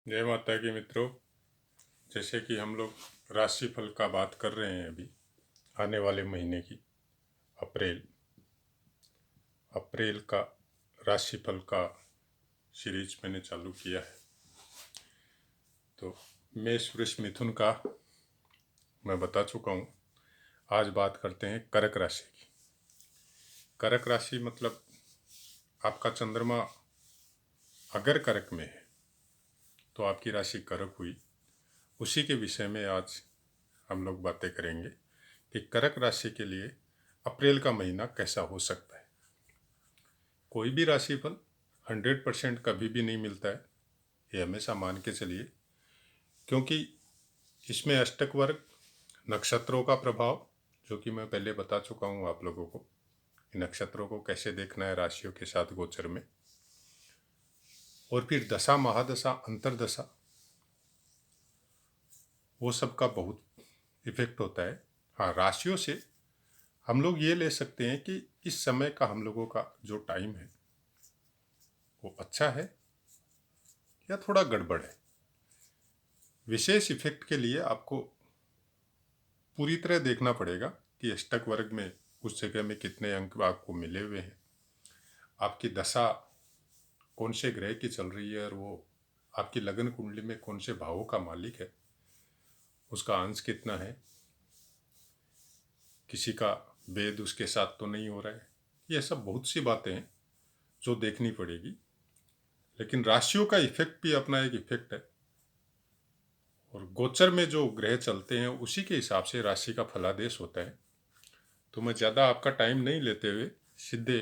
जय माता की मित्रों। जैसे कि हम लोग राशिफल का बात कर रहे हैं अभी आने वाले महीने की अप्रैल अप्रैल का राशिफल का सीरीज मैंने चालू किया है। तो मेष वृष मिथुन का मैं बता चुका हूँ। आज बात करते हैं कर्क राशि की। कर्क राशि मतलब आपका चंद्रमा अगर कर्क में है तो आपकी राशि कर्क हुई। उसी के विषय में आज हम लोग बातें करेंगे कि कर्क राशि के लिए अप्रैल का महीना कैसा हो सकता है। कोई भी राशिफल 100% कभी भी नहीं मिलता है, ये हमेशा मान के चलिए, क्योंकि इसमें अष्टक वर्ग नक्षत्रों का प्रभाव, जो कि मैं पहले बता चुका हूँ आप लोगों को, नक्षत्रों को कैसे देखना है राशियों के साथ गोचर में, और फिर दशा महादशा अंतरदशा, वो सब का बहुत इफेक्ट होता है। हाँ, राशियों से हम लोग ये ले सकते हैं कि इस समय का हम लोगों का जो टाइम है वो अच्छा है या थोड़ा गड़बड़ है। विशेष इफेक्ट के लिए आपको पूरी तरह देखना पड़ेगा कि अष्टक वर्ग में उस जगह में कितने अंक आपको मिले हुए हैं, आपकी दशा कौन से ग्रह की चल रही है, और वो आपकी लगन कुंडली में कौन से भावों का मालिक है, उसका अंश कितना है, किसी का वेद उसके साथ तो नहीं हो रहा है। ये सब बहुत सी बातें हैं जो देखनी पड़ेगी। लेकिन राशियों का इफेक्ट भी अपना एक इफेक्ट है, और गोचर में जो ग्रह चलते हैं उसी के हिसाब से राशि का फलादेश होता है। तो मैं ज़्यादा आपका टाइम नहीं लेते हुए सीधे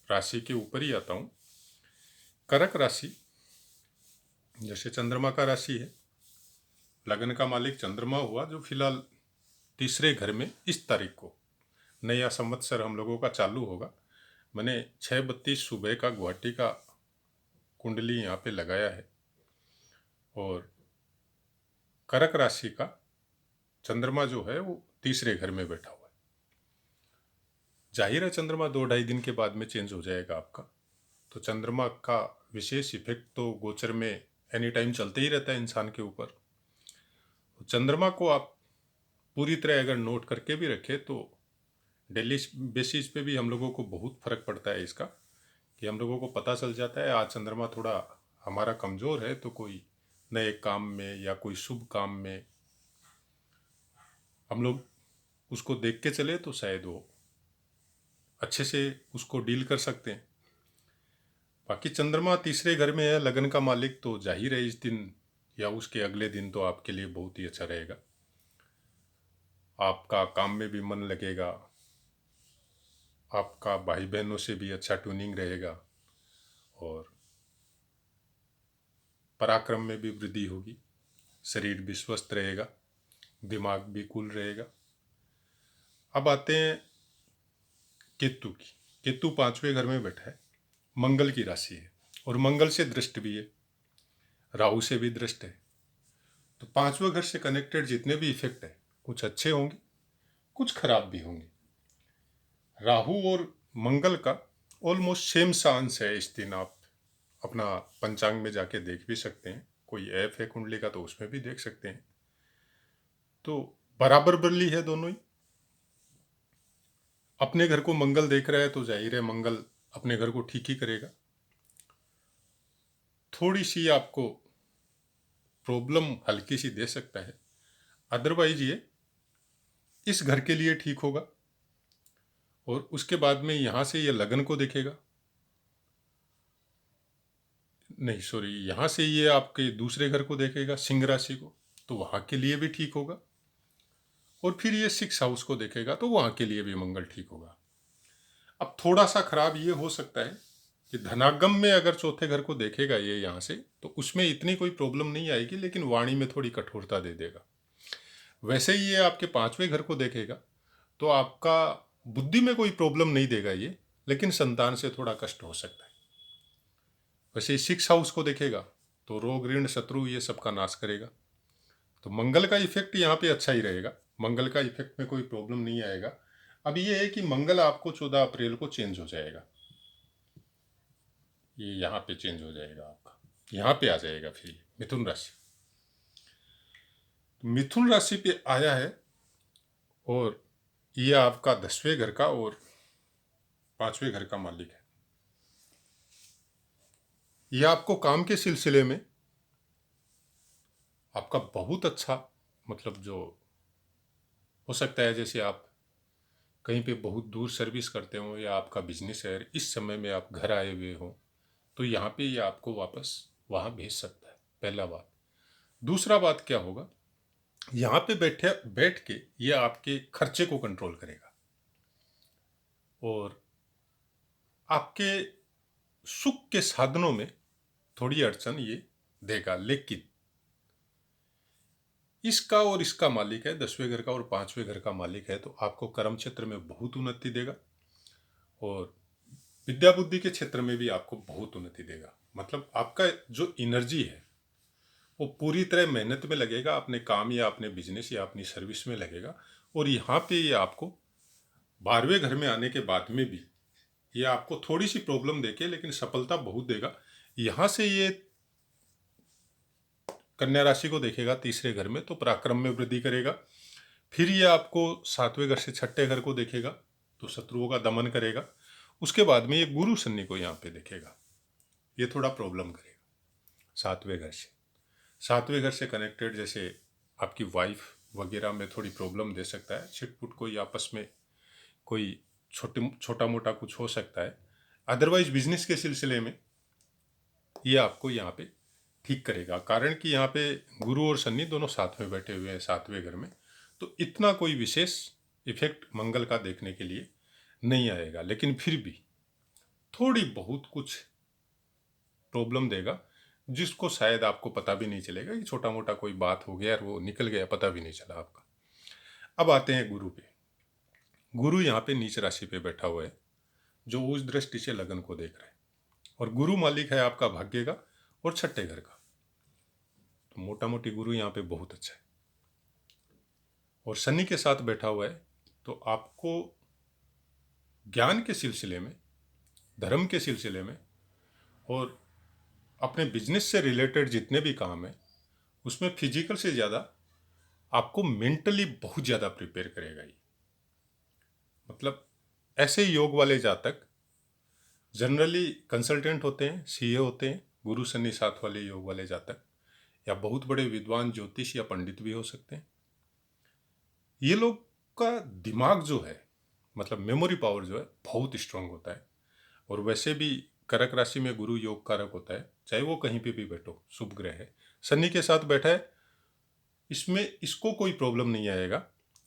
राशि के ऊपर ही आता हूँ। कर्क राशि जैसे चंद्रमा का राशि है, लगन का मालिक चंद्रमा हुआ, जो फिलहाल तीसरे घर में इस तारीख को नया संवत्सर हम लोगों का चालू होगा। मैंने 6:32 सुबह का गुवाहाटी का कुंडली यहाँ पे लगाया है, और कर्क राशि का चंद्रमा जो है वो तीसरे घर में बैठा हुआ है। जाहिर है चंद्रमा 2-2.5 दिन के बाद में चेंज हो जाएगा आपका, तो चंद्रमा का विशेष इफेक्ट तो गोचर में एनी टाइम चलते ही रहता है इंसान के ऊपर। चंद्रमा को आप पूरी तरह अगर नोट करके भी रखें तो डेली बेसिस पे भी हम लोगों को बहुत फर्क पड़ता है इसका, कि हम लोगों को पता चल जाता है आज चंद्रमा थोड़ा हमारा कमज़ोर है, तो कोई नए काम में या कोई शुभ काम में हम लोग उसको देख के चले तो शायद वो अच्छे से उसको डील कर सकते हैं। बाकी चंद्रमा तीसरे घर में है, लगन का मालिक, तो जाहिर है इस दिन या उसके अगले दिन तो आपके लिए बहुत ही अच्छा रहेगा। आपका काम में भी मन लगेगा, आपका भाई बहनों से भी अच्छा ट्यूनिंग रहेगा, और पराक्रम में भी वृद्धि होगी, शरीर भी स्वस्थ रहेगा, दिमाग भी कूल रहेगा। अब आते हैं केतु की। केतु 5वें घर में बैठा है, मंगल की राशि है, और मंगल से दृष्ट भी है, राहु से भी दृष्ट है। तो 5वें घर से कनेक्टेड जितने भी इफेक्ट है कुछ अच्छे होंगे, कुछ खराब भी होंगे। राहु और मंगल का ऑलमोस्ट सेम सा अंश है इस दिन। आप अपना पंचांग में जाके देख भी सकते हैं, कोई ऐप है कुंडली का तो उसमें भी देख सकते हैं। तो बराबर बरली है दोनों ही। अपने घर को मंगल देख रहा है तो जाहिर है मंगल अपने घर को ठीक ही करेगा। थोड़ी सी आपको प्रॉब्लम हल्की सी दे सकता है, अदरवाइज ये इस घर के लिए ठीक होगा, और उसके बाद में यहाँ से ये लगन को देखेगा, नहीं सॉरी, यहाँ से ये आपके दूसरे घर को देखेगा, सिंह राशि को, तो वहाँ के लिए भी ठीक होगा, और फिर ये 6 हाउस को देखेगा तो वहाँ के लिए भी मंगल ठीक होगा। अब थोड़ा सा खराब ये हो सकता है कि धनागम में अगर चौथे घर को देखेगा ये यहाँ से, तो उसमें इतनी कोई प्रॉब्लम नहीं आएगी, लेकिन वाणी में थोड़ी कठोरता दे देगा। वैसे ही ये आपके 5वें घर को देखेगा तो आपका बुद्धि में कोई प्रॉब्लम नहीं देगा ये, लेकिन संतान से थोड़ा कष्ट हो सकता है। वैसे 6 हाउस को देखेगा तो रोग ऋण शत्रु ये सब का नाश करेगा। तो मंगल का इफेक्ट यहाँ पे अच्छा ही रहेगा, मंगल का इफेक्ट में कोई प्रॉब्लम नहीं आएगा। अब ये है कि मंगल आपको 14 अप्रैल को चेंज हो जाएगा, ये यहाँ पे चेंज हो जाएगा आपका। यहाँ पे आ जाएगा फिर ये मिथुन राशि। मिथुन राशि पे आया है और ये आपका 10वें घर का और 5वें घर का मालिक है। ये आपको काम के सिलसिले में आपका बहुत अच्छा, मतलब जो हो सकता है, जैसे आप कहीं पे बहुत दूर सर्विस करते हो या आपका बिजनेस है, इस समय में आप घर आए हुए हो, तो यहाँ पे ये आपको वापस वहाँ भेज सकता है, पहला बात। दूसरा बात क्या होगा, यहाँ पे बैठ के ये आपके खर्चे को कंट्रोल करेगा और आपके सुख के साधनों में थोड़ी अड़चन ये देगा। लेकिन इसका और इसका मालिक है, 10वें घर का और 5वें घर का मालिक है, तो आपको कर्म क्षेत्र में बहुत उन्नति देगा और विद्या बुद्धि के क्षेत्र में भी आपको बहुत उन्नति देगा। मतलब आपका जो एनर्जी है वो पूरी तरह मेहनत में लगेगा, अपने काम या अपने बिजनेस या अपनी सर्विस में लगेगा। और यहाँ पे ये आपको 12वें घर में आने के बाद में भी ये आपको थोड़ी सी प्रॉब्लम देके लेकिन सफलता बहुत देगा। यहाँ से ये कन्या राशि को देखेगा 3रे घर में, तो पराक्रम में वृद्धि करेगा। फिर ये आपको 7वें घर से 6ठे घर को देखेगा, तो शत्रुओं का दमन करेगा। उसके बाद में ये गुरु शनि को यहाँ पे देखेगा, ये थोड़ा प्रॉब्लम करेगा 7वें घर से। 7वें घर से कनेक्टेड, जैसे आपकी वाइफ वगैरह में थोड़ी प्रॉब्लम दे सकता है, छिटपुट कोई आपस में कोई छोटा मोटा कुछ हो सकता है। अदरवाइज बिजनेस के सिलसिले में ये आपको यहाँ पे ठीक करेगा, कारण कि यहाँ पे गुरु और शनि दोनों साथ में बैठे हुए हैं 7वें घर में, तो इतना कोई विशेष इफेक्ट मंगल का देखने के लिए नहीं आएगा। लेकिन फिर भी थोड़ी बहुत कुछ प्रॉब्लम देगा, जिसको शायद आपको पता भी नहीं चलेगा कि छोटा मोटा कोई बात हो गया और वो निकल गया, पता भी नहीं चला आपका। अब आते हैं गुरु पे। गुरु यहाँ पे नीच राशि पे बैठा हुआ है, जो उस दृष्टि से लगन को देख रहा है, और गुरु मालिक है आपका भाग्य का और 6ठे घर का। तो मोटा मोटी गुरु यहाँ पे बहुत अच्छा है और शनि के साथ बैठा हुआ है, तो आपको ज्ञान के सिलसिले में, धर्म के सिलसिले में और अपने बिजनेस से रिलेटेड जितने भी काम है उसमें फिजिकल से ज़्यादा आपको मेंटली बहुत ज़्यादा प्रिपेयर करेगा ये। मतलब ऐसे योग वाले जातक जनरली कंसल्टेंट होते हैं, सीए होते हैं, गुरु शनि साथ वाले योग वाले जातक, या बहुत बड़े विद्वान ज्योतिष या पंडित भी हो सकते हैं। ये लोग का दिमाग जो है, मतलब मेमोरी पावर जो है, बहुत स्ट्रांग होता है। और वैसे भी कर्क राशि में गुरु योग कारक होता है, चाहे वो कहीं पे भी बैठो, शुभ ग्रह है। शनि के साथ बैठा है, इसमें इसको कोई प्रॉब्लम नहीं आएगा,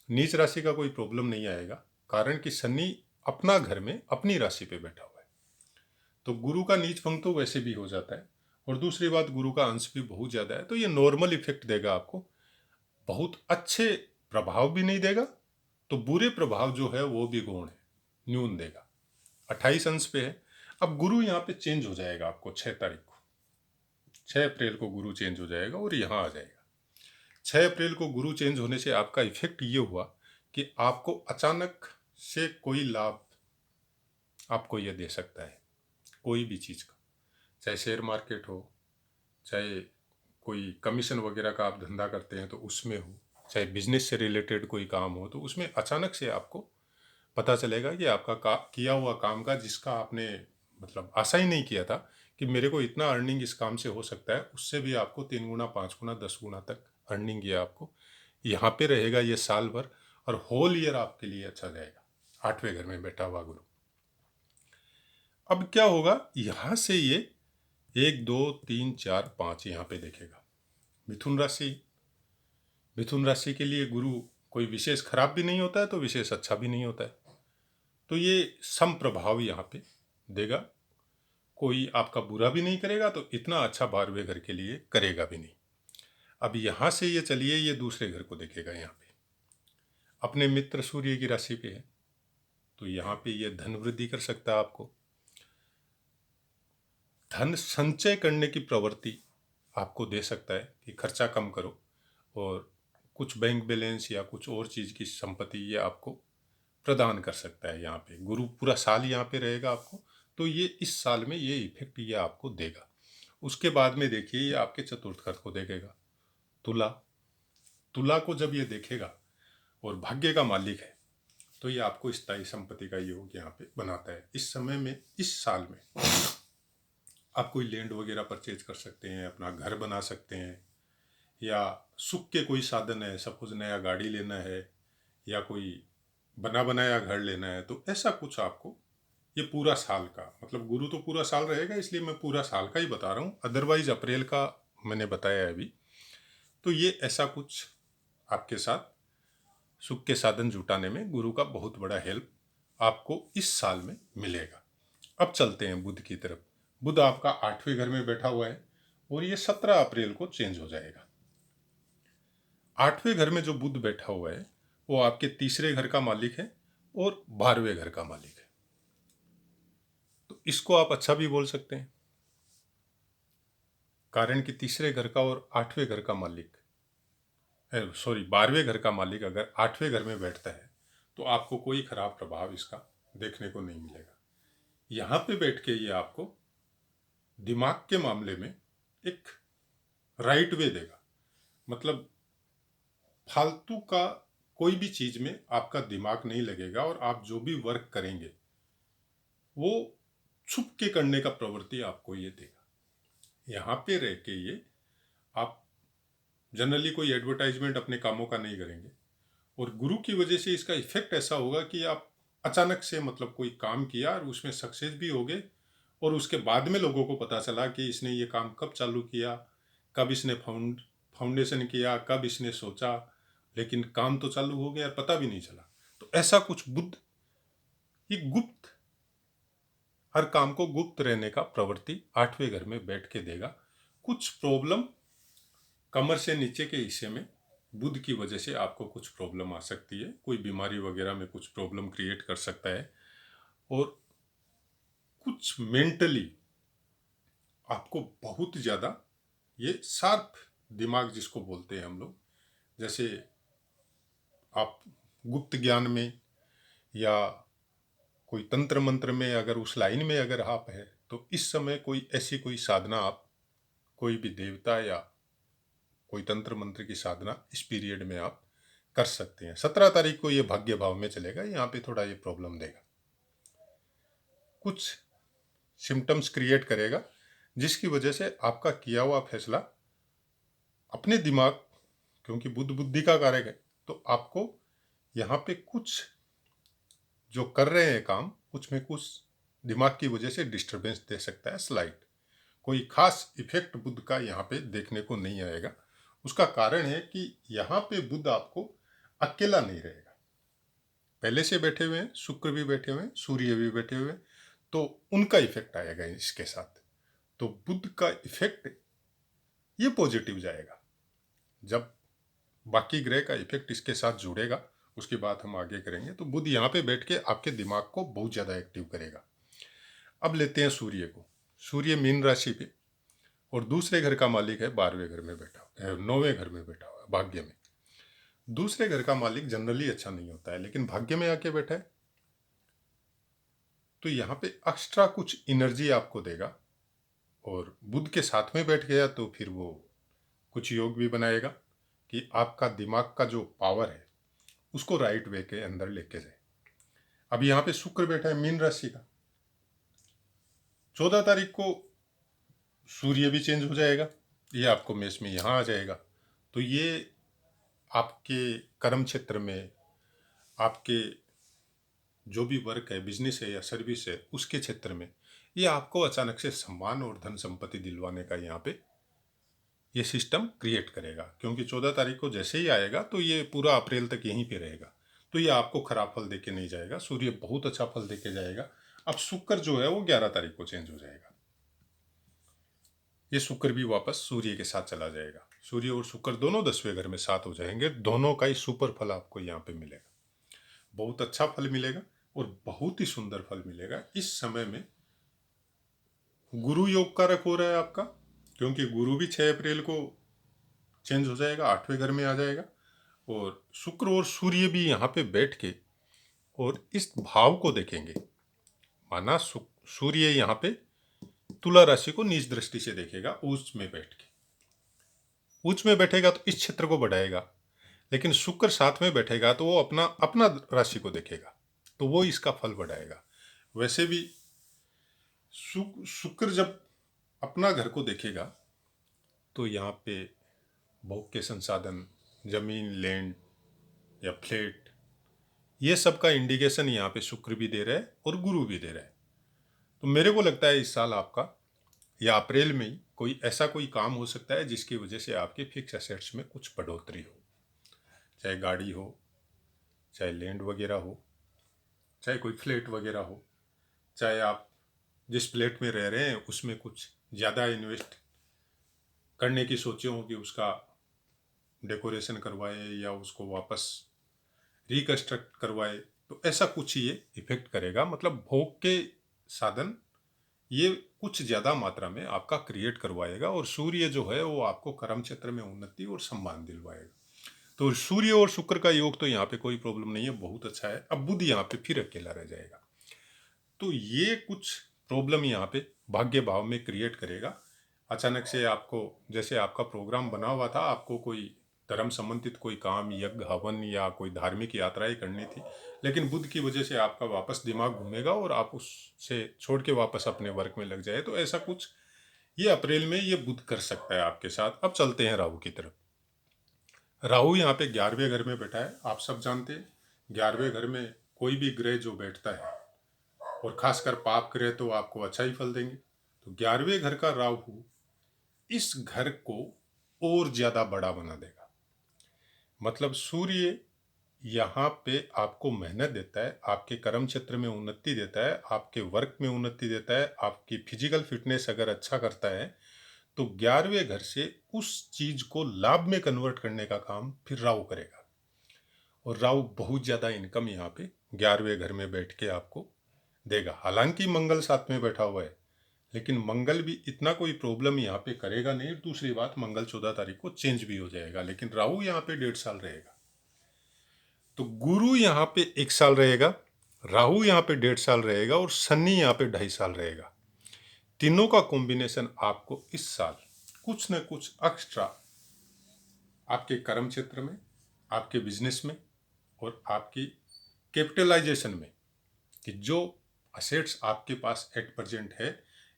नीच राशि का कोई प्रॉब्लम नहीं आएगा, कारण कि शनि अपना घर में अपनी राशि पे बैठा हुआ है। तो गुरु का नीच भंग तो वैसे भी हो जाता है, और दूसरी बात गुरु का अंश भी बहुत ज़्यादा है, तो ये नॉर्मल इफेक्ट देगा आपको, बहुत अच्छे प्रभाव भी नहीं देगा, तो बुरे प्रभाव जो है वो भी गौण है, न्यून देगा। 28 अंश पे है। अब गुरु यहाँ पे चेंज हो जाएगा आपको 6 तारीख को, 6 अप्रैल को गुरु चेंज हो जाएगा और यहाँ आ जाएगा। 6 अप्रैल को गुरु चेंज होने से आपका इफेक्ट ये हुआ कि आपको अचानक से कोई लाभ आपको ये दे सकता है, कोई भी चीज़ का, चाहे शेयर मार्केट हो, चाहे कोई कमीशन वगैरह का आप धंधा करते हैं तो उसमें हो, चाहे बिजनेस से रिलेटेड कोई काम हो, तो उसमें अचानक से आपको पता चलेगा कि आपका किया हुआ काम का, जिसका आपने मतलब आशा ही नहीं किया था कि मेरे को इतना अर्निंग इस काम से हो सकता है, उससे भी आपको 3 गुना, 5 गुना, 10 गुना तक अर्निंग ये आपको यहाँ पे रहेगा ये साल भर, और होल ईयर आपके लिए अच्छा जाएगा 8वें घर में बैठा हुआ गुरु। अब क्या होगा, यहाँ से ये 1 2 3 4 5 यहाँ पे देखेगा मिथुन राशि। मिथुन राशि के लिए गुरु कोई विशेष खराब भी नहीं होता है, तो विशेष अच्छा भी नहीं होता है, तो ये सम प्रभाव यहाँ पे देगा। कोई आपका बुरा भी नहीं करेगा, तो इतना अच्छा 12वें घर के लिए करेगा भी नहीं। अब यहाँ से ये चलिए, ये दूसरे घर को देखेगा, यहाँ पे अपने मित्र सूर्य की राशि पे है, तो यहाँ पे ये धन वृद्धि कर सकता है आपको, धन संचय करने की प्रवृत्ति आपको दे सकता है कि खर्चा कम करो, और कुछ बैंक बैलेंस या कुछ और चीज़ की संपत्ति ये आपको प्रदान कर सकता है। यहाँ पे गुरु पूरा साल यहाँ पे रहेगा आपको, तो ये इस साल में ये इफेक्ट ये आपको देगा। उसके बाद में देखिए ये आपके चतुर्थ घर को देखेगा, तुला। तुला को जब ये देखेगा और भाग्य का मालिक है, तो ये आपको स्थायी संपत्ति का योग यहाँ पे बनाता है। इस समय में, इस साल में आप कोई लैंड वगैरह परचेज कर सकते हैं, अपना घर बना सकते हैं, या सुख के कोई साधन है, सपोज नया गाड़ी लेना है या कोई बना बनाया घर लेना है, तो ऐसा कुछ आपको ये पूरा साल का, मतलब गुरु तो पूरा साल रहेगा इसलिए मैं पूरा साल का ही बता रहा हूँ, अदरवाइज अप्रैल का मैंने बताया है अभी। तो ये ऐसा कुछ आपके साथ सुख के साधन जुटाने में गुरु का बहुत बड़ा हेल्प आपको इस साल में मिलेगा। अब चलते हैं बुध की तरफ। बुध आपका 8वें घर में बैठा हुआ है और ये 17 अप्रैल को चेंज हो जाएगा। 8वें घर में जो बुध बैठा हुआ है वो आपके तीसरे घर का मालिक है और 12वें घर का मालिक है। तो इसको आप अच्छा भी बोल सकते हैं, कारण कि तीसरे घर का और 8वें घर का मालिक, 12वें घर का मालिक अगर 8वें घर में बैठता है तो आपको कोई खराब प्रभाव इसका देखने को नहीं मिलेगा। यहाँ पे बैठ के ये आपको दिमाग के मामले में एक राइट वे देगा। मतलब फालतू का कोई भी चीज में आपका दिमाग नहीं लगेगा और आप जो भी वर्क करेंगे वो छुप के करने का प्रवृत्ति आपको ये देगा। यहाँ पे रह के ये आप जनरली कोई एडवर्टाइजमेंट अपने कामों का नहीं करेंगे और गुरु की वजह से इसका इफेक्ट ऐसा होगा कि आप अचानक से मतलब कोई काम किया और उसमें सक्सेस भी हो गए और उसके बाद में लोगों को पता चला कि इसने ये काम कब चालू किया, कब इसने फाउंडेशन किया, कब इसने सोचा, लेकिन काम तो चालू हो गया, पता भी नहीं चला। तो ऐसा कुछ बुद्ध ये गुप्त, हर काम को गुप्त रहने का प्रवृत्ति 8वें घर में बैठ के देगा। कुछ प्रॉब्लम कमर से नीचे के हिस्से में बुध की वजह से आपको कुछ प्रॉब्लम आ सकती है, कोई बीमारी वगैरह में कुछ प्रॉब्लम क्रिएट कर सकता है और कुछ मेंटली आपको बहुत ज़्यादा ये शार्प दिमाग जिसको बोलते हैं हम लोग, जैसे आप गुप्त ज्ञान में या कोई तंत्र मंत्र में अगर उस लाइन में अगर आप है तो इस समय कोई ऐसी कोई साधना आप कोई भी देवता या कोई तंत्र मंत्र की साधना इस पीरियड में आप कर सकते हैं। 17 तारीख को ये भाग्य भाव में चलेगा, यहाँ पे थोड़ा ये प्रॉब्लम देगा, कुछ सिम्टम्स क्रिएट करेगा जिसकी वजह से आपका किया हुआ फैसला अपने दिमाग, क्योंकि बुद्ध बुद्धि का कारक है, तो आपको यहाँ पे कुछ जो कर रहे हैं काम कुछ में कुछ दिमाग की वजह से डिस्टरबेंस दे सकता है स्लाइट। कोई खास इफेक्ट बुद्ध का यहाँ पे देखने को नहीं आएगा। उसका कारण है कि यहाँ पे बुद्ध आपको अकेला नहीं रहेगा, पहले से बैठे हुए हैं, शुक्र भी बैठे हुए हैं, सूर्य भी बैठे हुए हैं, तो उनका इफेक्ट आएगा इसके साथ। तो बुद्ध का इफेक्ट ये पॉजिटिव जाएगा। जब बाकी ग्रह का इफेक्ट इसके साथ जुड़ेगा उसके बाद हम आगे करेंगे, तो बुध यहाँ पे बैठ के आपके दिमाग को बहुत ज़्यादा एक्टिव करेगा। अब लेते हैं सूर्य को। सूर्य मीन राशि पे और दूसरे घर का मालिक है 12वें घर में बैठा हुआ है, 9वें घर में बैठा हुआ है भाग्य में। दूसरे घर का मालिक जनरली अच्छा नहीं होता है, लेकिन भाग्य में आके बैठा है तो यहाँ पे एक्स्ट्रा कुछ एनर्जी आपको देगा और बुध के साथ में बैठ गया तो फिर वो कुछ योग भी बनाएगा कि आपका दिमाग का जो पावर है उसको राइट वे के अंदर लेके जाए। अब यहाँ पे शुक्र बैठा है मीन राशि का, 14 तारीख को सूर्य भी चेंज हो जाएगा, ये आपको मेष में यहाँ आ जाएगा। तो ये आपके कर्म क्षेत्र में, आपके जो भी वर्क है, बिजनेस है या सर्विस है, उसके क्षेत्र में ये आपको अचानक से सम्मान और धन संपत्ति दिलवाने का यहाँ पे ये सिस्टम क्रिएट करेगा। क्योंकि 14 तारीख को जैसे ही आएगा तो ये पूरा अप्रैल तक यहीं पे रहेगा, तो ये आपको खराब फल देके नहीं जाएगा, सूर्य बहुत अच्छा फल देके जाएगा। अब शुक्र जो है वो 11 तारीख को चेंज हो जाएगा, ये शुक्र भी वापस सूर्य के साथ चला जाएगा। सूर्य और शुक्र दोनों 10वें घर में साथ हो जाएंगे, दोनों का ही सुपर फल आपको यहाँ पे मिलेगा, बहुत अच्छा फल मिलेगा और बहुत ही सुंदर फल मिलेगा। इस समय में गुरु योग कारक हो रहा है आपका, क्योंकि गुरु भी 6 अप्रैल को चेंज हो जाएगा, 8वें घर में आ जाएगा और शुक्र और सूर्य भी यहाँ पे बैठ के और इस भाव को देखेंगे। माना सूर्य यहाँ पे तुला राशि को नीच दृष्टि से देखेगा उच्च में बैठ के। उच्च में बैठेगा तो इस क्षेत्र को बढ़ाएगा, लेकिन शुक्र साथ में बैठेगा तो वो अपना अपना राशि को देखेगा, तो वो इसका फल बढ़ाएगा। वैसे भी शुक्र जब अपना घर को देखेगा तो यहाँ पे भोग के संसाधन, जमीन, लैंड या फ्लैट, ये सब का इंडिकेशन यहाँ पे शुक्र भी दे रहा है और गुरु भी दे रहा है। तो मेरे को लगता है इस साल आपका या अप्रैल में ही कोई ऐसा कोई काम हो सकता है जिसकी वजह से आपके फिक्स एसेट्स में कुछ बढ़ोतरी हो, चाहे गाड़ी हो, चाहे लैंड वगैरह हो, चाहे कोई फ्लैट वगैरह हो, चाहे आप जिस फ्लैट में रह रहे हैं उसमें कुछ ज़्यादा इन्वेस्ट करने की सोचे हो कि उसका डेकोरेशन करवाए या उसको वापस रिकन्स्ट्रक्ट करवाए, तो ऐसा कुछ ये इफेक्ट करेगा। मतलब भोग के साधन ये कुछ ज़्यादा मात्रा में आपका क्रिएट करवाएगा, और सूर्य जो है वो आपको कर्म क्षेत्र में उन्नति और सम्मान दिलवाएगा। तो सूर्य और शुक्र का योग तो यहाँ पे कोई प्रॉब्लम नहीं है, बहुत अच्छा है। अब बुध यहाँ पे फिर अकेला रह जाएगा, तो ये कुछ प्रॉब्लम यहाँ पे भाग्य भाव में क्रिएट करेगा। अचानक से आपको, जैसे आपका प्रोग्राम बना हुआ था, आपको कोई धर्म संबंधित कोई काम, यज्ञ, हवन या कोई धार्मिक यात्राएं करनी थी, लेकिन बुध की वजह से आपका वापस दिमाग घूमेगा और आप उससे छोड़ के वापस अपने वर्क में लग जाए। तो ऐसा कुछ ये अप्रैल में ये बुध कर सकता है आपके साथ। अब चलते हैं राहु की तरफ। राहु यहाँ पे 11वें घर में बैठा है। आप सब जानते हैं 11वें घर में कोई भी ग्रह जो बैठता है, और खासकर पाप ग्रह, तो आपको अच्छा ही फल देंगे। तो 11वें घर का राहु इस घर को और ज्यादा बड़ा बना देगा। मतलब सूर्य यहाँ पे आपको मेहनत देता है, आपके कर्म क्षेत्र में उन्नति देता है, आपके वर्क में उन्नति देता है, आपकी फिजिकल फिटनेस अगर अच्छा करता है तो 11वें घर से उस चीज को लाभ में कन्वर्ट करने का काम फिर राहु करेगा। और राहु बहुत ज्यादा इनकम यहाँ पे 11वें घर में बैठ के आपको देगा। हालांकि मंगल साथ में बैठा हुआ है, लेकिन मंगल भी इतना कोई प्रॉब्लम यहाँ पे करेगा नहीं। दूसरी बात, मंगल 14 तारीख को चेंज भी हो जाएगा, लेकिन राहु यहाँ पे 1.5 साल रहेगा। तो गुरु यहाँ पे 1 साल रहेगा, राहु यहाँ पे 1.5 साल रहेगा, और शनि यहाँ पे 2.5 साल रहेगा। तीनों का कॉम्बिनेशन आपको इस साल कुछ न कुछ एक्स्ट्रा आपके कर्म क्षेत्र में, आपके बिजनेस में और आपकी कैपिटलाइजेशन में, कि जो असेट्स आपके पास एट प्रेजेंट है,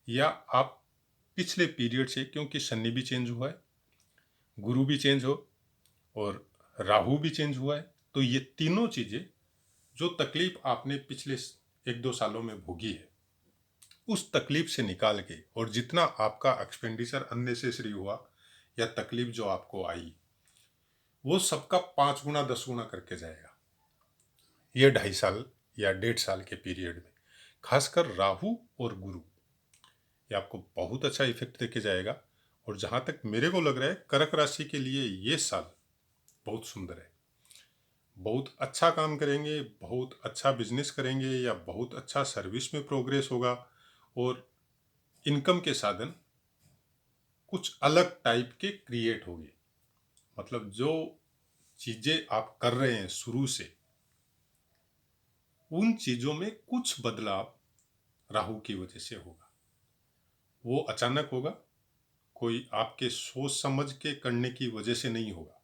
या आप पिछले पीरियड से, क्योंकि शनि भी चेंज हुआ है, गुरु भी चेंज हो और राहु भी चेंज हुआ है, तो ये तीनों चीजें जो तकलीफ आपने पिछले 1-2 सालों में भोगी है, उस तकलीफ से निकाल के, और जितना आपका एक्सपेंडिचर अननेसेसरी हुआ या तकलीफ जो आपको आई, वो सबका 5 गुना 10 गुना करके जाएगा ये 2.5 साल या 1.5 साल के पीरियड में। खासकर राहु और गुरु ये आपको बहुत अच्छा इफेक्ट देके जाएगा। और जहाँ तक मेरे को लग रहा है, कर्क राशि के लिए ये साल बहुत सुंदर है। बहुत अच्छा काम करेंगे, बहुत अच्छा बिजनेस करेंगे, या बहुत अच्छा सर्विस में प्रोग्रेस होगा, और इनकम के साधन कुछ अलग टाइप के क्रिएट होंगे। मतलब जो चीजें आप कर रहे हैं शुरू से, उन चीजों में कुछ बदलाव राहु की वजह से होगा। वो अचानक होगा, कोई आपके सोच समझ के करने की वजह से नहीं होगा।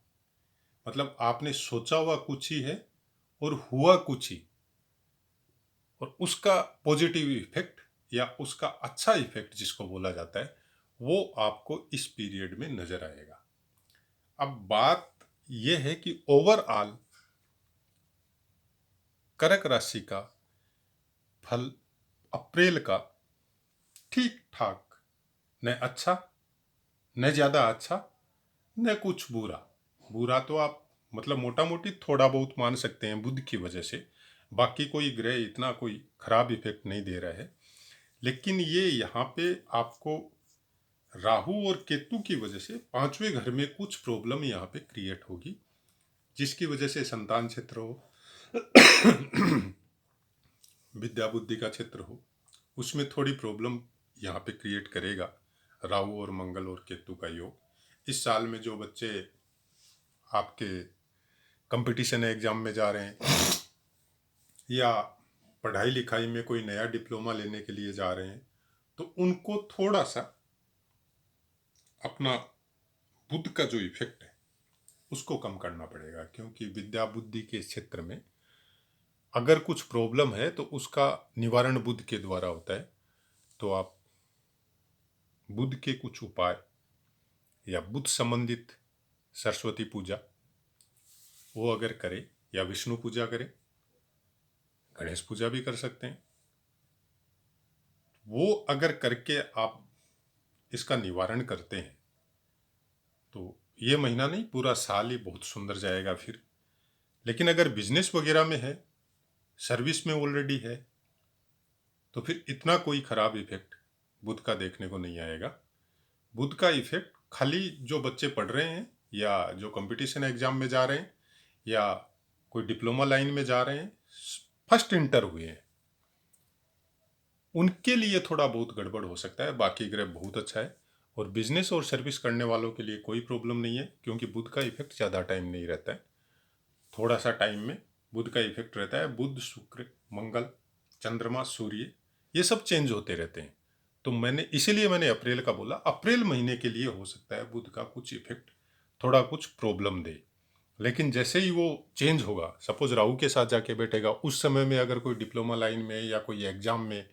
मतलब आपने सोचा हुआ कुछ ही है और हुआ कुछ ही, और उसका पॉजिटिव इफेक्ट या उसका अच्छा इफेक्ट जिसको बोला जाता है, वो आपको इस पीरियड में नजर आएगा। अब बात यह है कि ओवरऑल कर्क राशि का फल अप्रैल का ठीक ठाक, न अच्छा न ज्यादा अच्छा न कुछ बुरा। बुरा तो आप मतलब मोटा मोटी थोड़ा बहुत मान सकते हैं बुध की वजह से, बाकी कोई ग्रह इतना कोई खराब इफेक्ट नहीं दे रहा है। लेकिन ये यहाँ पे आपको राहु और केतु की वजह से 5वें घर में कुछ प्रॉब्लम यहाँ पे क्रिएट होगी, जिसकी वजह से संतान क्षेत्र हो, विद्या बुद्धि का क्षेत्र हो, उसमें थोड़ी प्रॉब्लम यहाँ पे क्रिएट करेगा राहु और मंगल और केतु का योग। इस साल में जो बच्चे आपके कंपटीशन एग्जाम में जा रहे हैं, या पढ़ाई लिखाई में कोई नया डिप्लोमा लेने के लिए जा रहे हैं, तो उनको थोड़ा सा अपना बुध का जो इफेक्ट है उसको कम करना पड़ेगा, क्योंकि विद्या बुद्धि के क्षेत्र में अगर कुछ प्रॉब्लम है तो उसका निवारण बुध के द्वारा होता है। तो आप बुध के कुछ उपाय या बुध संबंधित सरस्वती पूजा वो अगर करें, या विष्णु पूजा करें, गणेश पूजा भी कर सकते हैं, वो अगर करके आप इसका निवारण करते हैं तो ये महीना नहीं, पूरा साल ही बहुत सुंदर जाएगा फिर। लेकिन अगर बिजनेस वगैरह में है, सर्विस में ऑलरेडी है, तो फिर इतना कोई खराब इफेक्ट बुध का देखने को नहीं आएगा। बुध का इफेक्ट खाली जो बच्चे पढ़ रहे हैं या जो कंपटीशन एग्जाम में जा रहे हैं या कोई डिप्लोमा लाइन में जा रहे हैं, फर्स्ट इंटर हुए हैं, उनके लिए थोड़ा बहुत गड़बड़ हो सकता है। बाकी ग्रह बहुत अच्छा है, और बिजनेस और सर्विस करने वालों के लिए कोई प्रॉब्लम नहीं है, क्योंकि बुध का इफेक्ट ज़्यादा टाइम नहीं रहता है, थोड़ा सा टाइम में बुध का इफेक्ट रहता है। बुध, शुक्र, मंगल, चंद्रमा, सूर्य, ये सब चेंज होते रहते हैं। तो इसीलिए मैंने अप्रैल का बोला। अप्रैल महीने के लिए हो सकता है बुध का कुछ इफेक्ट थोड़ा कुछ प्रॉब्लम दे, लेकिन जैसे ही वो चेंज होगा, सपोज राहु के साथ जाके बैठेगा, उस समय में अगर कोई डिप्लोमा लाइन में या कोई एग्जाम में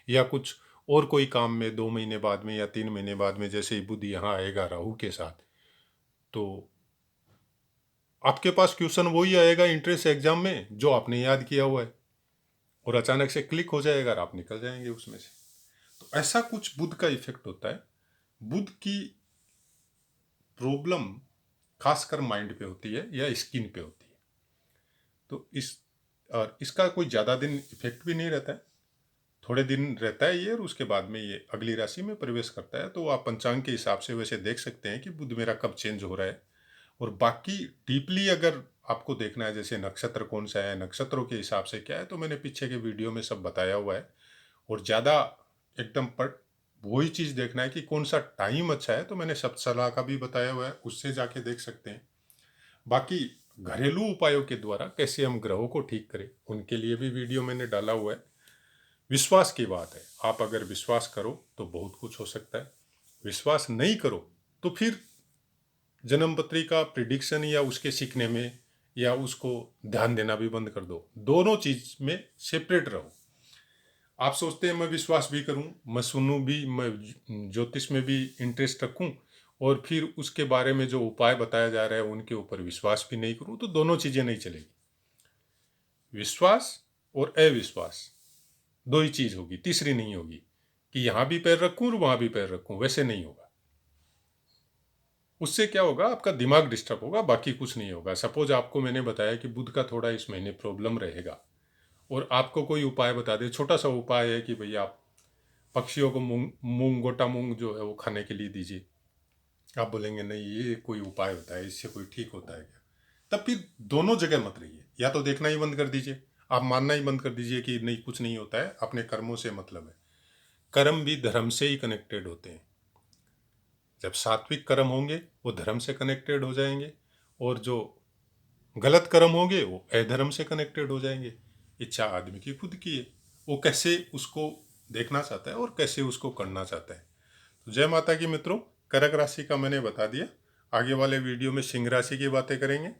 या कुछ और कोई काम में 2 महीने बाद में या 3 महीने बाद में जैसे ही बुध यहाँ आएगा राहु के साथ, तो आपके पास क्वेश्चन वही आएगा इंट्रेंस एग्जाम में जो आपने याद किया हुआ है, और अचानक से क्लिक हो जाएगा और आप निकल जाएंगे उसमें से। तो ऐसा कुछ बुध का इफेक्ट होता है। बुध की प्रॉब्लम खासकर माइंड पे होती है या स्किन पे होती है। तो इसका कोई ज़्यादा दिन इफेक्ट भी नहीं रहता है, थोड़े दिन रहता है ये, और उसके बाद में ये अगली राशि में प्रवेश करता है। तो आप पंचांग के हिसाब से वैसे देख सकते हैं कि बुध मेरा कब चेंज हो रहा है। और बाकी डीपली अगर आपको देखना है, जैसे नक्षत्र कौन सा है, नक्षत्रों के हिसाब से क्या है, तो मैंने पीछे के वीडियो में सब बताया हुआ है। और ज़्यादा एकदम पर वही चीज़ देखना है कि कौन सा टाइम अच्छा है, तो मैंने सप्तसला का भी बताया हुआ है, उससे जाके देख सकते हैं। बाकी घरेलू उपायों के द्वारा कैसे हम ग्रहों को ठीक करें, उनके लिए भी वीडियो मैंने डाला हुआ है। विश्वास की बात है, आप अगर विश्वास करो तो बहुत कुछ हो सकता है, विश्वास नहीं करो तो फिर जन्म पत्रिका प्रिडिक्शन या उसके सीखने में या उसको ध्यान देना भी बंद कर दो। दोनों चीज में सेपरेट रहो। आप सोचते हैं मैं विश्वास भी करूं, मैं सुनूं भी, मैं ज्योतिष में भी इंटरेस्ट रखूं, और फिर उसके बारे में जो उपाय बताया जा रहा है उनके ऊपर विश्वास भी नहीं करूं, तो दोनों चीजें नहीं चलेगी। विश्वास और अविश्वास दो ही चीज होगी, तीसरी नहीं होगी कि यहां भी पैर रखूं और वहां भी पैर रखूं, वैसे नहीं होगा। उससे क्या होगा, आपका दिमाग डिस्टर्ब होगा, बाकी कुछ नहीं होगा। सपोज आपको मैंने बताया कि बुध का थोड़ा इस महीने प्रॉब्लम रहेगा, और आपको कोई उपाय बता दे, छोटा सा उपाय है कि भैया आप पक्षियों को मूंग गोटा मूंग जो है वो खाने के लिए दीजिए। आप बोलेंगे नहीं ये कोई उपाय होता है, इससे कोई ठीक होता है क्या? तब फिर दोनों जगह मत रहिए, या तो देखना ही बंद कर दीजिए, आप मानना ही बंद कर दीजिए कि नहीं कुछ नहीं होता है, अपने कर्मों से मतलब है। कर्म भी धर्म से ही कनेक्टेड होते हैं। जब सात्विक कर्म होंगे वो धर्म से कनेक्टेड हो जाएंगे, और जो गलत कर्म होंगे वो अधर्म से कनेक्टेड हो जाएंगे। इच्छा आदमी की खुद की है, वो कैसे उसको देखना चाहता है और कैसे उसको करना चाहता है। तो जय माता की मित्रों, कर्क राशि का मैंने बता दिया। आगे वाले वीडियो में सिंह राशि की बातें करेंगे।